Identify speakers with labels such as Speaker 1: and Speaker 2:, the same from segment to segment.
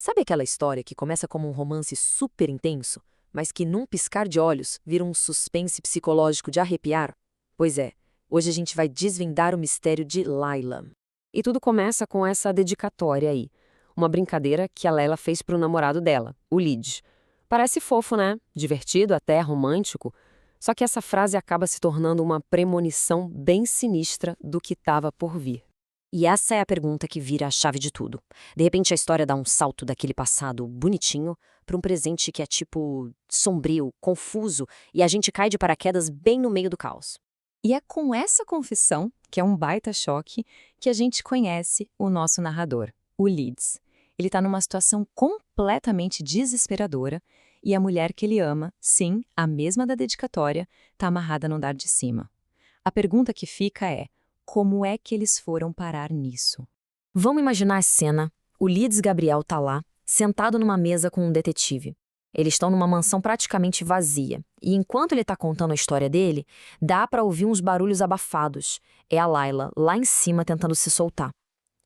Speaker 1: Sabe aquela história que começa como um romance super intenso, mas que num piscar de olhos vira um suspense psicológico de arrepiar? Pois é, hoje a gente vai desvendar o mistério de Layla. E tudo começa com essa dedicatória aí. Uma brincadeira que a Layla fez pro namorado dela, o Lid. Parece fofo, né? Divertido, até romântico. Só que essa frase acaba se tornando uma premonição bem sinistra do que estava por vir.
Speaker 2: E essa é a pergunta que vira a chave de tudo. De repente a história dá um salto daquele passado bonitinho para um presente que é tipo sombrio, confuso, e a gente cai de paraquedas bem no meio do caos.
Speaker 3: E é com essa confissão, que é um baita choque, que a gente conhece o nosso narrador, o Leeds. Ele está numa situação completamente desesperadora e a mulher que ele ama, sim, a mesma da dedicatória, está amarrada no andar de cima. A pergunta que fica é: como é que eles foram parar nisso?
Speaker 2: Vamos imaginar a cena. O Leeds Gabriel tá lá, sentado numa mesa com um detetive. Eles estão numa mansão praticamente vazia. E enquanto ele tá contando a história dele, dá pra ouvir uns barulhos abafados. É a Layla, lá em cima, tentando se soltar.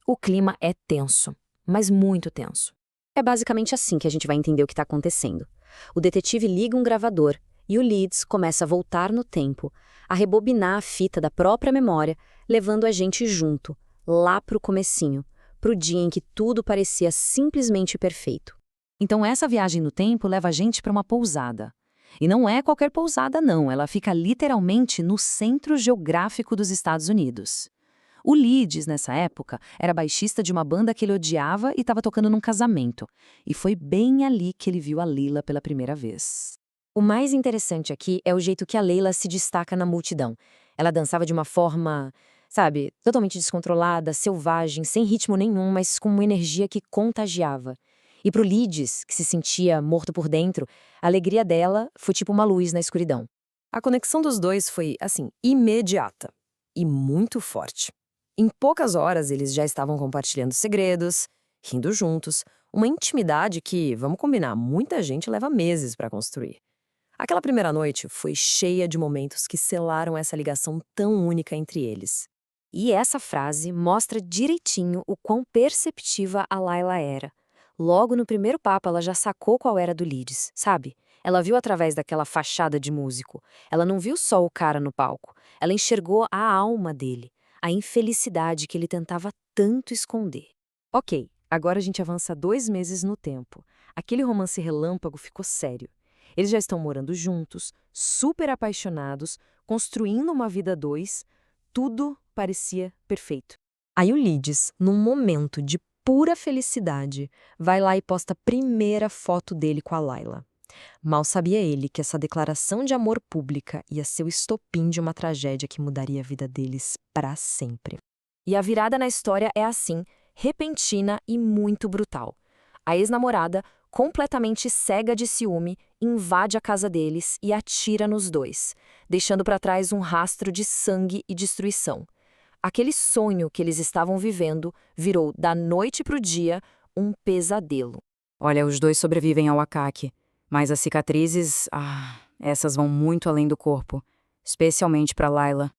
Speaker 2: O clima é tenso, mas muito tenso.
Speaker 4: É basicamente assim que a gente vai entender o que está acontecendo. O detetive liga um gravador e o Leeds começa a voltar no tempo, a rebobinar a fita da própria memória, levando a gente junto, lá pro comecinho, pro dia em que tudo parecia simplesmente perfeito.
Speaker 3: Então essa viagem no tempo leva a gente para uma pousada. E não é qualquer pousada não, ela fica literalmente no centro geográfico dos Estados Unidos. O Leeds, nessa época, era baixista de uma banda que ele odiava e estava tocando num casamento. E foi bem ali que ele viu a Leila pela primeira vez.
Speaker 2: O mais interessante aqui é o jeito que a Layla se destaca na multidão. Ela dançava de uma forma, sabe, totalmente descontrolada, selvagem, sem ritmo nenhum, mas com uma energia que contagiava. E pro Leeds, que se sentia morto por dentro, a alegria dela foi tipo uma luz na escuridão. A conexão dos dois foi, assim, imediata e muito forte. Em poucas horas, eles já estavam compartilhando segredos, rindo juntos, uma intimidade que, vamos combinar, muita gente leva meses para construir. Aquela primeira noite foi cheia de momentos que selaram essa ligação tão única entre eles. E essa frase mostra direitinho o quão perceptiva a Layla era. Logo no primeiro papo, ela já sacou qual era do Leeds, sabe? Ela viu através daquela fachada de músico. Ela não viu só o cara no palco. Ela enxergou a alma dele, a infelicidade que ele tentava tanto esconder. Ok, agora a gente avança 2 meses no tempo. Aquele romance relâmpago ficou sério. Eles já estão morando juntos, super apaixonados, construindo uma vida a dois. Tudo parecia perfeito. Aí o Leeds, num momento de pura felicidade, vai lá e posta a primeira foto dele com a Layla. Mal sabia ele que essa declaração de amor pública ia ser o estopim de uma tragédia que mudaria a vida deles para sempre. E a virada na história é assim, repentina e muito brutal. A ex-namorada, completamente cega de ciúme, invade a casa deles e atira nos dois, deixando para trás um rastro de sangue e destruição. Aquele sonho que eles estavam vivendo virou, da noite pro dia, um pesadelo.
Speaker 5: Olha, os dois sobrevivem ao ataque, mas as cicatrizes, essas vão muito além do corpo, especialmente para Layla.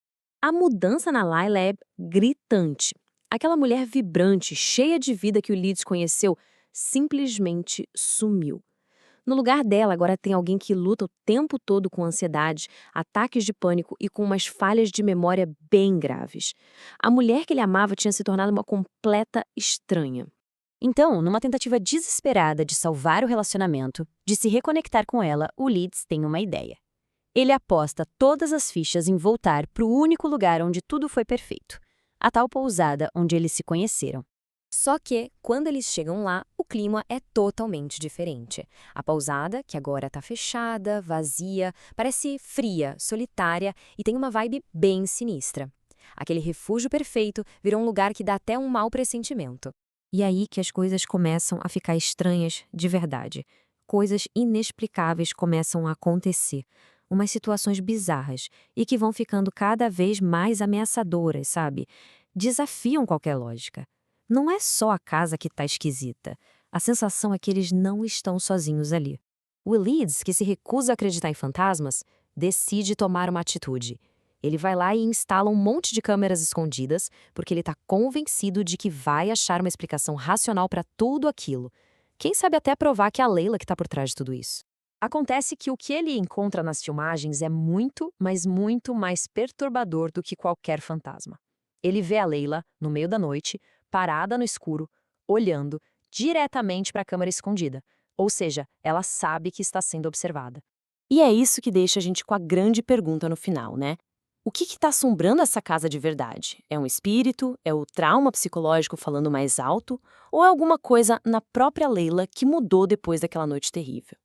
Speaker 4: A mudança na Layla é gritante. Aquela mulher vibrante, cheia de vida que o Leeds conheceu, simplesmente sumiu. No lugar dela, agora tem alguém que luta o tempo todo com ansiedade, ataques de pânico e com umas falhas de memória bem graves. A mulher que ele amava tinha se tornado uma completa estranha. Então, numa tentativa desesperada de salvar o relacionamento, de se reconectar com ela, o Leeds tem uma ideia. Ele aposta todas as fichas em voltar para o único lugar onde tudo foi perfeito, a tal pousada onde eles se conheceram. Só que, quando eles chegam lá, o clima é totalmente diferente. A pousada, que agora está fechada, vazia, parece fria, solitária e tem uma vibe bem sinistra. Aquele refúgio perfeito virou um lugar que dá até um mau pressentimento. E aí que as coisas começam a ficar estranhas de verdade. Coisas inexplicáveis começam a acontecer. Umas situações bizarras e que vão ficando cada vez mais ameaçadoras, sabe? Desafiam qualquer lógica. Não é só a casa que está esquisita. A sensação é que eles não estão sozinhos ali. O Leeds, que se recusa a acreditar em fantasmas, decide tomar uma atitude. Ele vai lá e instala um monte de câmeras escondidas, porque ele está convencido de que vai achar uma explicação racional para tudo aquilo.
Speaker 2: Quem sabe até provar que é a Leila que está por trás de tudo isso.
Speaker 1: Acontece que o que ele encontra nas filmagens é muito, mas muito mais perturbador do que qualquer fantasma. Ele vê a Leila, no meio da noite, parada no escuro, olhando diretamente para a câmera escondida. Ou seja, ela sabe que está sendo observada.
Speaker 4: E é isso que deixa a gente com a grande pergunta no final, né? O que está assombrando essa casa de verdade? É um espírito? É o trauma psicológico falando mais alto? Ou é alguma coisa na própria Leila que mudou depois daquela noite terrível?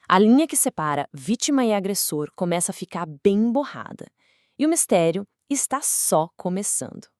Speaker 4: A linha que separa vítima e agressor começa a ficar bem borrada. E o mistério está só começando.